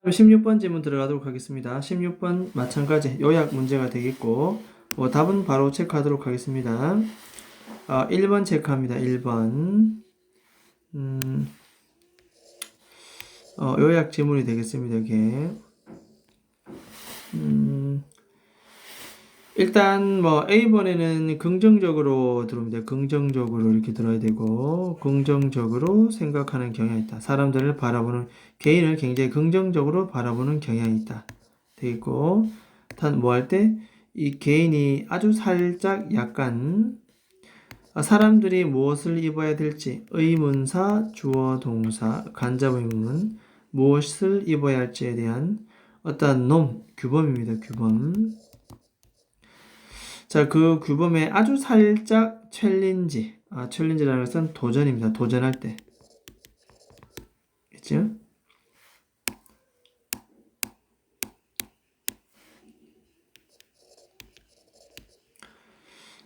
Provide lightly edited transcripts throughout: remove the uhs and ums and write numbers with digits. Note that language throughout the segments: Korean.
16번 질문 들어가도록 하겠습니다. 16번 마찬가지 요약 문제가 되겠고, 답은 바로 체크하도록 하겠습니다. 1번 체크합니다. 1번. 요약 질문이 되겠습니다. 이게. 일단 A번에는 긍정적으로 들어옵니다. 긍정적으로 이렇게 들어야 되고, 긍정적으로 생각하는 경향이 있다. 사람들을 바라보는, 개인을 굉장히 긍정적으로 바라보는 경향이 있다. 되겠고, 할 때? 이 개인이 아주 살짝 약간, 사람들이 무엇을 입어야 될지, 의문사, 주어, 동사, 간접 의문, 무엇을 입어야 할지에 대한 어떤 규범입니다. 규범. 자, 그 규범에 아주 살짝 챌린지라는 것은 도전입니다. 도전할 때. 그죠?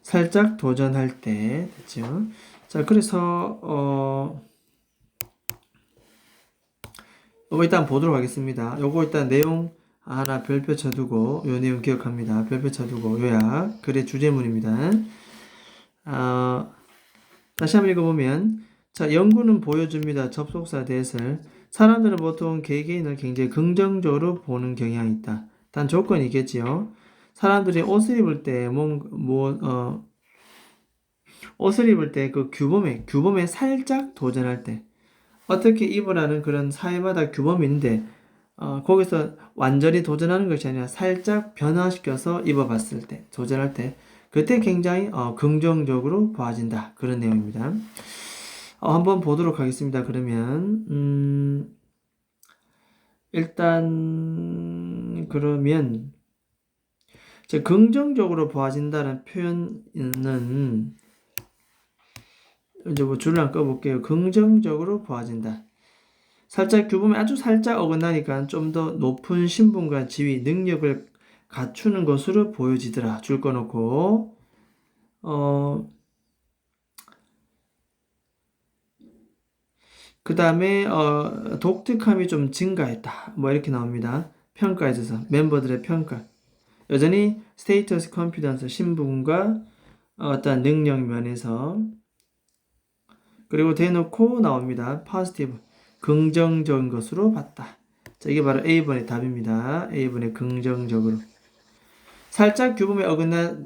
살짝 도전할 때, 됐죠? 자, 그래서, 요거 일단 보도록 하겠습니다. 요거 일단 내용 하나 별표 쳐두고, 요 내용 기억합니다. 별표 쳐두고, 요약. 글의 주제문입니다. 다시 한번 읽어보면, 자, 연구는 보여줍니다. 접속사 대설. 사람들은 보통 개개인을 굉장히 긍정적으로 보는 경향이 있다. 단 조건이 있겠지요. 사람들이 옷을 입을 때, 옷을 입을 때 그 규범에 살짝 도전할 때, 어떻게 입으라는 그런 사회마다 규범이 있는데, 거기서 완전히 도전하는 것이 아니라 살짝 변화시켜서 입어봤을 때, 도전할 때, 그때 굉장히 긍정적으로 보아진다. 그런 내용입니다. 한번 보도록 하겠습니다. 그러면 일단 그러면 긍정적으로 보아진다는 표현은 이제 줄을 안 꺼볼게요. 긍정적으로 보아진다. 살짝 규범에 아주 살짝 어긋나니까 좀 더 높은 신분과 지위, 능력을 갖추는 것으로 보여지더라. 줄 꺼놓고 그 다음에 독특함이 좀 증가했다. 이렇게 나옵니다. 평가에 있어서 멤버들의 평가. 여전히 스테이터스 컨피던스 신분과 어떤 능력 면에서 그리고 대놓고 나옵니다. positive 긍정적인 것으로 봤다. 자, 이게 바로 A번의 답입니다. A번의 긍정적으로. 살짝 규범에 어긋나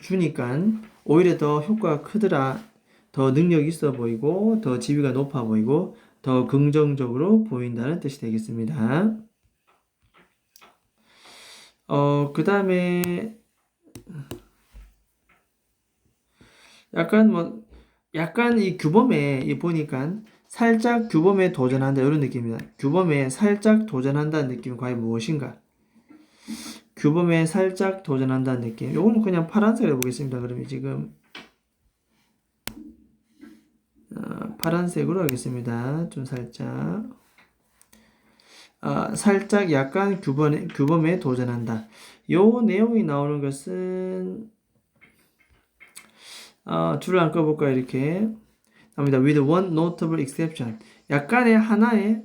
주니까 오히려 더 효과가 크더라. 더 능력이 있어 보이고 더 지위가 높아 보이고 더 긍정적으로 보인다는 뜻이 되겠습니다. 그 다음에 약간 이 규범에 보니까 살짝 규범에 도전한다 이런 느낌입니다. 규범에 살짝 도전한다는 느낌은 과연 무엇인가? 규범에 살짝 도전한다는 느낌. 요거는 그냥 파란색으로 해보겠습니다. 그러면 지금 파란색으로 하겠습니다. 좀 살짝 살짝 약간 규범에 도전한다. 요 내용이 나오는 것은 줄을 안 꺼볼까요? 이렇게 나옵니다. With one notable exception. 약간의 하나의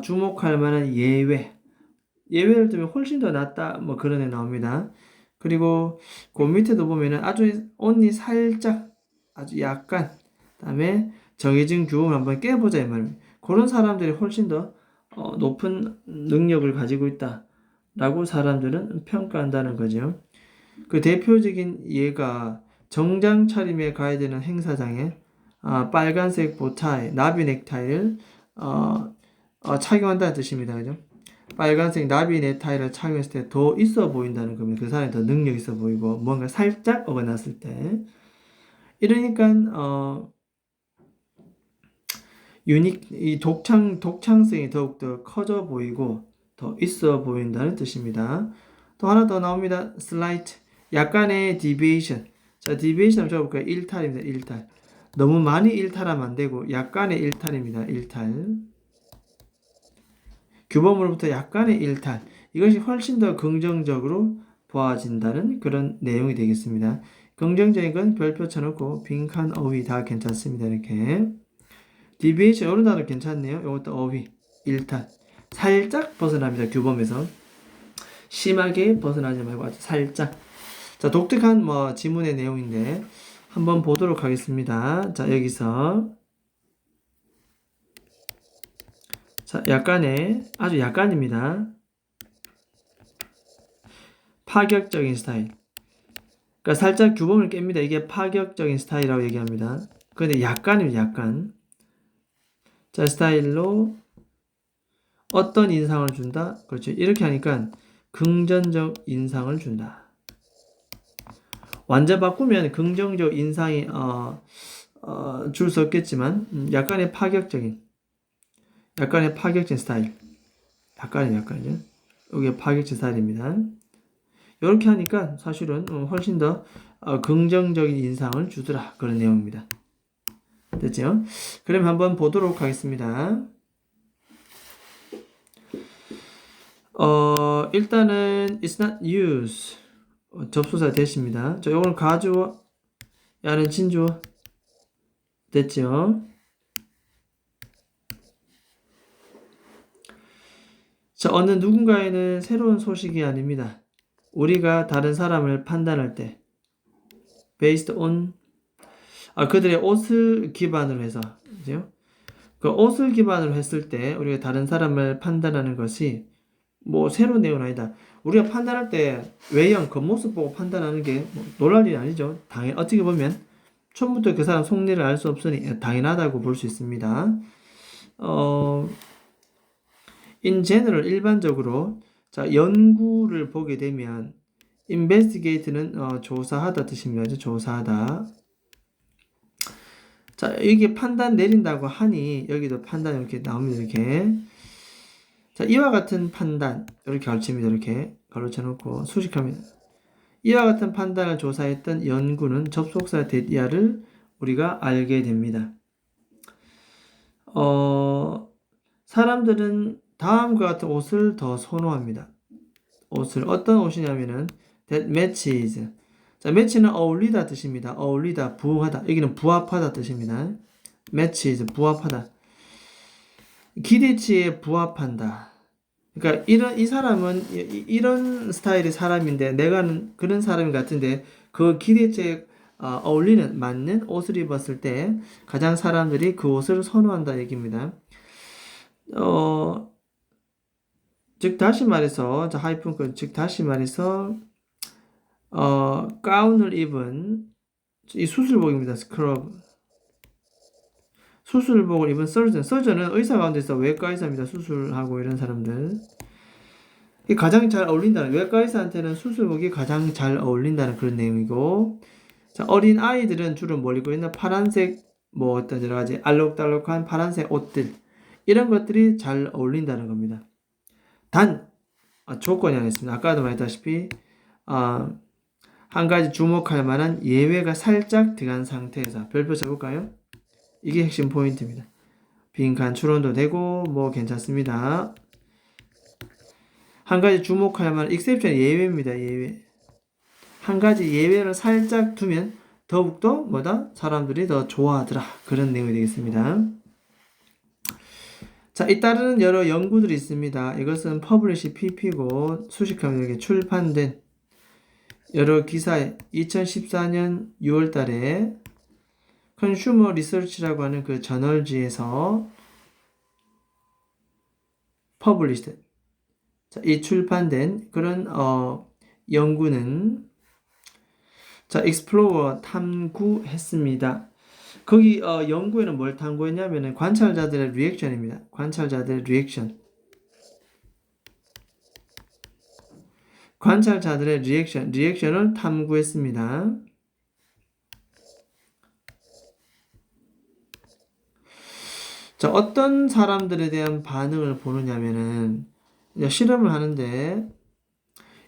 주목할 만한 예외를 두면 훨씬 더 낫다. 그런 애 나옵니다. 그리고 그 밑에도 보면은 아주 only 살짝 아주 약간 그다음에 정해진 규범을 한번 깨보자 이 말입니다. 그런 사람들이 훨씬 더 높은 능력을 가지고 있다. 라고 사람들은 평가한다는 거죠. 그 대표적인 예가 정장 차림에 가야 되는 행사장에 빨간색 보타이, 나비 넥타이를 착용한다는 뜻입니다. 그죠? 빨간색 나비 넥타이를 착용했을 때 더 있어 보인다는 겁니다. 그 사람이 더 능력 있어 보이고 뭔가 살짝 어긋났을 때 이러니까 이 독창성이 더욱더 커져 보이고 더 있어 보인다는 뜻입니다. 또 하나 더 나옵니다. slight 약간의 deviation. 자, deviation 적어볼까요? 일탈입니다. 일탈. 너무 많이 일탈하면 안 되고 약간의 일탈입니다. 일탈. 규범으로부터 약간의 일탈. 이것이 훨씬 더 긍정적으로 보아진다는 그런 내용이 되겠습니다. 긍정적인 건 별표 쳐놓고 빈칸 어휘 다 괜찮습니다. 이렇게. deviation 이런 단어 괜찮네요. 이것도 어휘, 일탈. 살짝 벗어납니다. 규범에서. 심하게 벗어나지 말고 아주 살짝. 자, 독특한 지문의 내용인데 한번 보도록 하겠습니다. 자, 여기서 자, 아주 약간입니다. 파격적인 스타일. 그러니까 살짝 규범을 깹니다. 이게 파격적인 스타일이라고 얘기합니다. 그런데 약간입니다. 약간. 자, 스타일로 어떤 인상을 준다? 그렇죠. 이렇게 하니까 긍정적 인상을 준다. 완전 바꾸면 긍정적 인상이 줄 수 없겠지만 약간의 파격적인 스타일. 약간이요. 이게 파격적인 스타일입니다. 이렇게 하니까 사실은 훨씬 더 긍정적인 인상을 주더라. 그런 내용입니다. 됐죠? 그럼 한번 보도록 하겠습니다. 일단은 it's not use 접수사 대시입니다. 자, 요거는 가주어, 야는 진주어. 됐죠? 자, 어느 누군가에는 새로운 소식이 아닙니다. 우리가 다른 사람을 판단할 때 based on 그들의 옷을 기반으로 해서 그죠? 그 옷을 기반으로 했을 때 우리가 다른 사람을 판단하는 것이 새로운 내용은 아니다. 우리가 판단할 때 외형, 겉모습 보고 판단하는 게 놀랄 일이 아니죠. 어떻게 보면 처음부터 그 사람 속내를 알 수 없으니 당연하다고 볼 수 있습니다. in general 일반적으로 자, 연구를 보게 되면 investigate는 조사하다 뜻입니다. 조사하다. 자, 이게 판단 내린다고 하니 여기도 판단 이렇게 나옵니다. 이렇게. 자, 이와 같은 판단 이렇게 가르칩니다. 이렇게 가로쳐 놓고 수식합니다. 이와 같은 판단을 조사했던 연구는 접속사 데디아를 우리가 알게 됩니다. 사람들은 다음과 같은 옷을 더 선호합니다. 어떤 옷이냐면은 that matches. 자, match는 어울리다 뜻입니다. 어울리다, 부응하다. 여기는 부합하다 뜻입니다. matches, 부합하다. 기대치에 부합한다. 그러니까 이 사람은 이런 스타일의 사람인데 내가 그런 사람 같은데 그 기대치에 맞는 옷을 입었을 때 가장 사람들이 그 옷을 선호한다 얘기입니다. 즉 다시 말해서 가운을 입은 이 수술복입니다. 수술복을 입은 서전은 의사 가운데서 외과 의사입니다. 수술하고 이런 사람들. 가장 잘 어울린다는, 외과 의사한테는 수술복이 가장 잘 어울린다는 그런 내용이고, 자, 어린 아이들은 주로 뭘 입고 있나? 파란색, 어떤 여러 가지 알록달록한 파란색 옷들. 이런 것들이 잘 어울린다는 겁니다. 단, 조건이 하나 있습니다. 아까도 말했다시피, 한 가지 주목할 만한 예외가 살짝 들어간 상태에서 별표 써볼까요? 이게 핵심 포인트입니다. 빈칸 추론도 되고 괜찮습니다. 한 가지 주목할 만한 exception 예외입니다. 예외. 한 가지 예외를 살짝 두면 더욱더 사람들이 더 좋아하더라. 그런 내용이 되겠습니다. 자, 잇따르는 여러 연구들이 있습니다. 이것은 publish pp고 수식하면 이렇게 출판된 여러 기사에 2014년 6월 달에 컨슈머 리서치라고 하는 그 저널지에서 퍼블리시드. 자, 이 출판된 그런 연구는 자, 익스플로어 탐구했습니다. 거기 연구에는 뭘 탐구했냐면은 관찰자들의 리액션입니다. 관찰자들의 리액션을 탐구했습니다. 자, 어떤 사람들에 대한 반응을 보느냐면은 실험을 하는데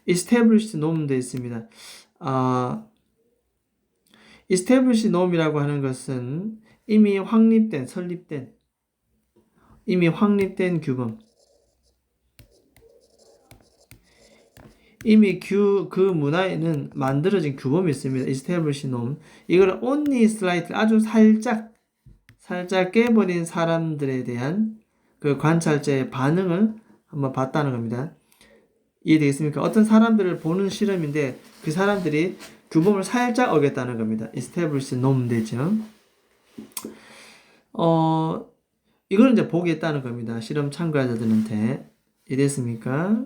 established norm 되어 있습니다. established norm이라고 하는 것은 이미 확립된 규범. 이미 그 문화에는 만들어진 규범이 있습니다. established norm. 이걸 only slightly 아주 살짝 깨버린 사람들에 대한 그 관찰자의 반응을 한번 봤다는 겁니다. 이해되겠습니까? 어떤 사람들을 보는 실험인데 그 사람들이 규범을 살짝 어겼다는 겁니다. establish norm 되죠. 이거는 이제 보겠다는 겁니다. 실험 참가자들한테. 이해됐습니까?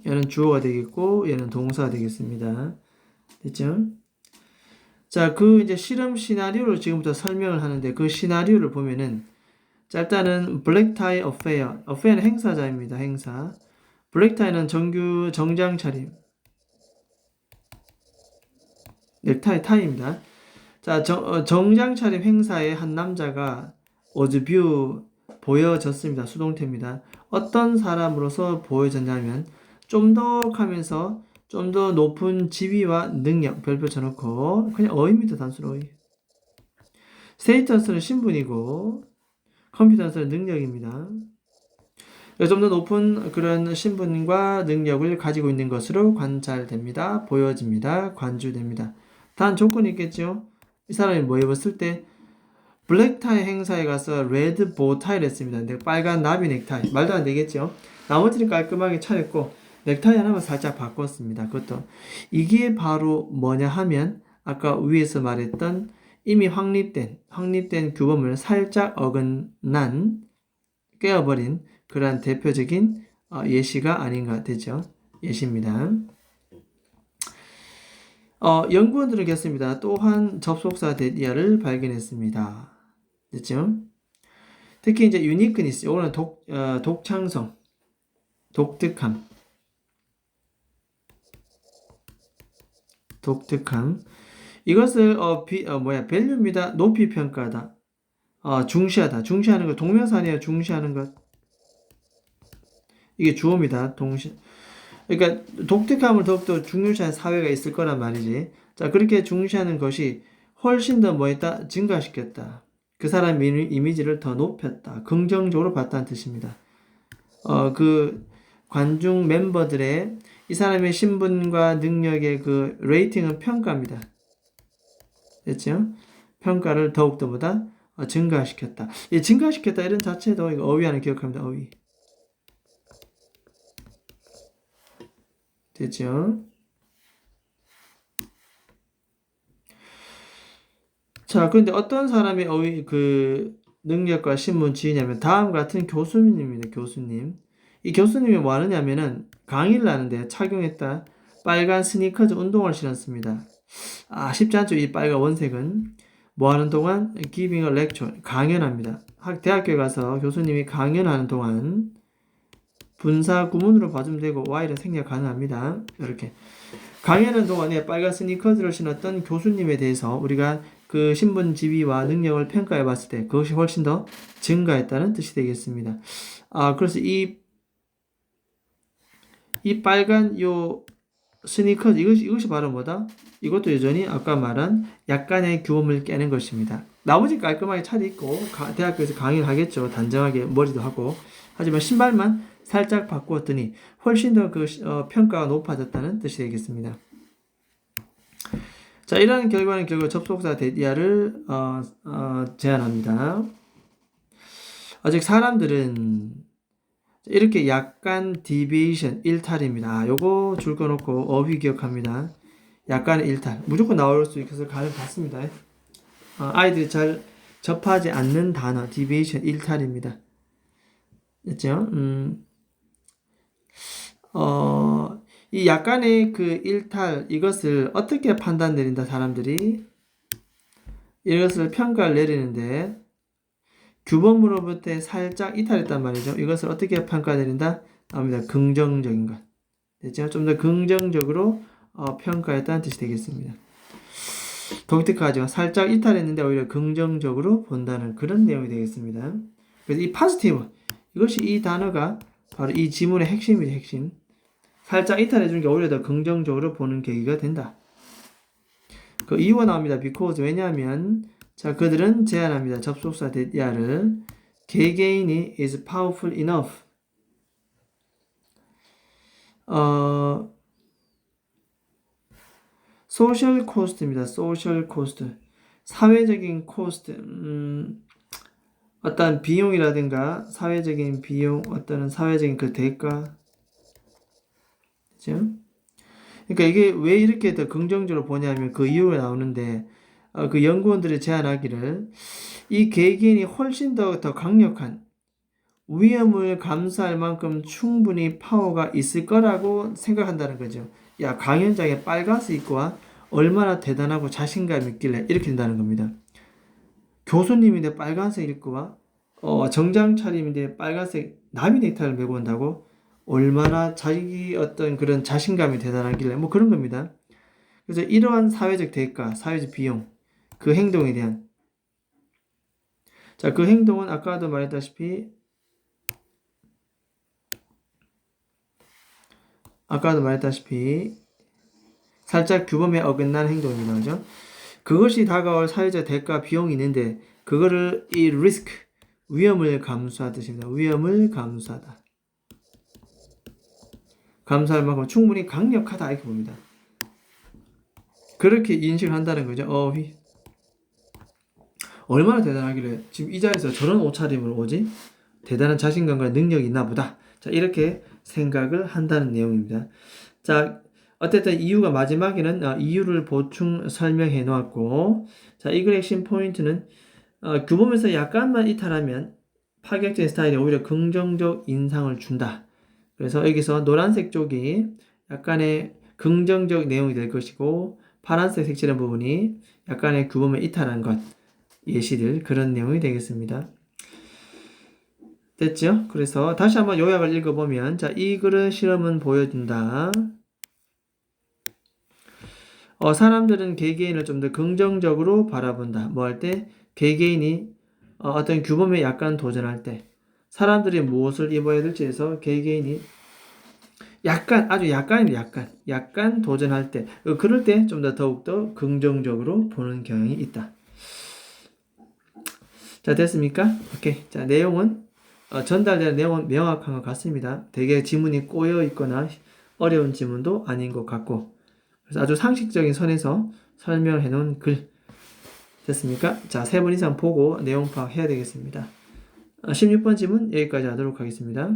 얘는 주어가 되겠고 얘는 동사가 되겠습니다. 됐죠? 자, 그 이제 실험 시나리오를 지금부터 설명을 하는데 그 시나리오를 보면은 자, 일단은 블랙 타이 어페어. 어페어는 행사자입니다. 행사. 블랙 타이는 정규 정장 차림. 넥타이 타이입니다. 자, 정장 차림 행사에 한 남자가 was view 보여졌습니다. 수동태입니다. 어떤 사람으로서 보여졌냐면 쫀득하면서 좀 더 높은 지위와 능력 별표 쳐놓고 그냥 어입니다. 단순 어이. 스테이터스는 신분이고 컴피턴스는 능력입니다. 좀 더 높은 그런 신분과 능력을 가지고 있는 것으로 관찰됩니다. 보여집니다. 관주됩니다. 단 조건이 있겠죠. 이 사람이 뭐 입었을 때 블랙타이 행사에 가서 레드 보타이를 했습니다. 근데 빨간 나비 넥타이 말도 안 되겠죠. 나머지는 깔끔하게 차렸고 넥타이 하나만 살짝 바꿨습니다. 그것도 이게 바로 뭐냐 하면 아까 위에서 말했던 이미 확립된 규범을 살짝 어긋난 깨어버린 그러한 대표적인 예시가 아닌가 되죠. 예시입니다. 연구원들은 그렇습니다. 또한 접속사 데디아를 발견했습니다. 됐죠? 특히 이제 유니크니스, 이거는 독창성, 독특함. 이것을 밸류입니다. 높이 평가하다. 중시하다. 중시하는 것. 동명사 아니에요. 중시하는 것. 이게 주어입니다. 그러니까 독특함을 더욱더 중요시하는 사회가 있을 거란 말이지. 자, 그렇게 중시하는 것이 훨씬 더 뭐했다? 증가시켰다. 그 사람 이미지를 더 높였다. 긍정적으로 봤다는 뜻입니다. 그 관중 멤버들의 이 사람의 신분과 능력의 그 레이팅은 평가입니다. 됐죠? 평가를 더욱더보다 증가시켰다. 이 증가시켰다 이런 자체도 이거 어휘 안에 기억합니다. 어휘. 됐죠? 자, 그런데 어떤 사람의 능력과 신분 지위냐면 다음 같은 교수님입니다. 교수님. 이 교수님이 뭐 하느냐면은 강의를 하는데 착용했다. 빨간 스니커즈 운동화를 신었습니다. 쉽지 않죠. 이 빨간 원색은. 뭐 하는 동안? giving a lecture. 강연합니다. 대학교에 가서 교수님이 강연하는 동안 분사 구문으로 봐주면 되고 Y는 생략 가능합니다. 이렇게. 강연하는 동안에 빨간 스니커즈를 신었던 교수님에 대해서 우리가 그 신분 지위와 능력을 평가해 봤을 때 그것이 훨씬 더 증가했다는 뜻이 되겠습니다. 그래서 이 빨간 요 스니커즈 이것이 바로 뭐다? 이것도 여전히 아까 말한 약간의 규범을 깨는 것입니다. 나머지 깔끔하게 차려입고 대학교에서 강의를 하겠죠. 단정하게 머리도 하고. 하지만 신발만 살짝 바꾸었더니 훨씬 더 평가가 높아졌다는 뜻이 되겠습니다. 자, 이러한 결과는 결국 접속사 데디아를 제안합니다. 아직 사람들은 이렇게 약간 디비에이션 일탈입니다. 요거 줄 거 놓고 어휘 기억합니다. 약간의 일탈 무조건 나올 수 있어서 가능 같습니다. 아이들이 잘 접하지 않는 단어 디비에이션 일탈입니다. 됐죠? 이 약간의 그 일탈 이것을 어떻게 판단 내린다 사람들이 이것을 평가를 내리는데 규범으로부터 살짝 이탈했단 말이죠. 이것을 어떻게 평가 내린다? 나옵니다. 긍정적인 것. 됐죠? 좀 더 긍정적으로 평가했다는 뜻이 되겠습니다. 독특하죠. 살짝 이탈했는데 오히려 긍정적으로 본다는 그런 내용이 되겠습니다. 그래서 이 positive 이것이 이 단어가 바로 이 지문의 핵심이죠. 핵심. 살짝 이탈해 주는 게 오히려 더 긍정적으로 보는 계기가 된다. 그 이유가 나옵니다. because 왜냐하면 자 그들은 제안합니다. 접속사 데디아를 개개인이 is powerful enough social cost입니다. social cost 사회적인 cost 어떤 비용이라든가 사회적인 비용, 어떤 사회적인 그 대가, 그죠? 그러니까 이게 왜 이렇게 더 긍정적으로 보냐면 그 이유가 나오는데 그 연구원들이 제안하기를 이 개개인이 훨씬 더 강력한 위험을 감수할 만큼 충분히 파워가 있을 거라고 생각한다는 거죠. 야, 강연장에 빨간색 입고 와. 얼마나 대단하고 자신감 있길래 이렇게 된다는 겁니다. 교수님인데 빨간색 입고 와. 정장 차림인데 빨간색 나비 넥타이를 메고 온다고? 얼마나 자기 어떤 그런 자신감이 대단하길래 뭐 그런 겁니다. 그래서 이러한 사회적 대가, 사회적 비용, 그 행동에 대한 자, 그 행동은 아까도 말했다시피 살짝 규범에 어긋나는 행동입니다. 그죠? 그것이 다가올 사회적 대가 비용이 있는데 그거를 이 리스크 위험을 감수하듯입니다. 위험을 감수하다. 감수할 만큼 충분히 강력하다 이렇게 봅니다. 그렇게 인식을 한다는 거죠. 얼마나 대단하길래 지금 이 자리에서 저런 옷차림으로 오지? 대단한 자신감과 능력이 있나 보다. 자, 이렇게 생각을 한다는 내용입니다. 자, 어쨌든 이유가 마지막에는 이유를 보충 설명해 놓았고, 자, 이 글의 핵심 포인트는 규범에서 약간만 이탈하면 파격적인 스타일이 오히려 긍정적 인상을 준다. 그래서 여기서 노란색 쪽이 약간의 긍정적 내용이 될 것이고, 파란색 색칠한 부분이 약간의 규범에 이탈한 것, 예시들, 그런 내용이 되겠습니다. 됐죠? 그래서 다시 한번 요약을 읽어보면, 자, 이 글은 실험은 보여준다. 사람들은 개개인을 좀 더 긍정적으로 바라본다. 뭐 할 때? 개개인이 어떤 규범에 약간 도전할 때, 사람들이 무엇을 입어야 될지 해서 개개인이 약간, 아주 약간 도전할 때, 그럴 때 좀 더 더욱더 긍정적으로 보는 경향이 있다. 자, 됐습니까? 오케이. 자, 내용은, 전달되는 내용은 명확한 것 같습니다. 되게 지문이 꼬여 있거나 어려운 지문도 아닌 것 같고, 그래서 아주 상식적인 선에서 설명을 해놓은 글. 됐습니까? 자, 3번 이상 보고 내용 파악해야 되겠습니다. 16번 지문 여기까지 하도록 하겠습니다.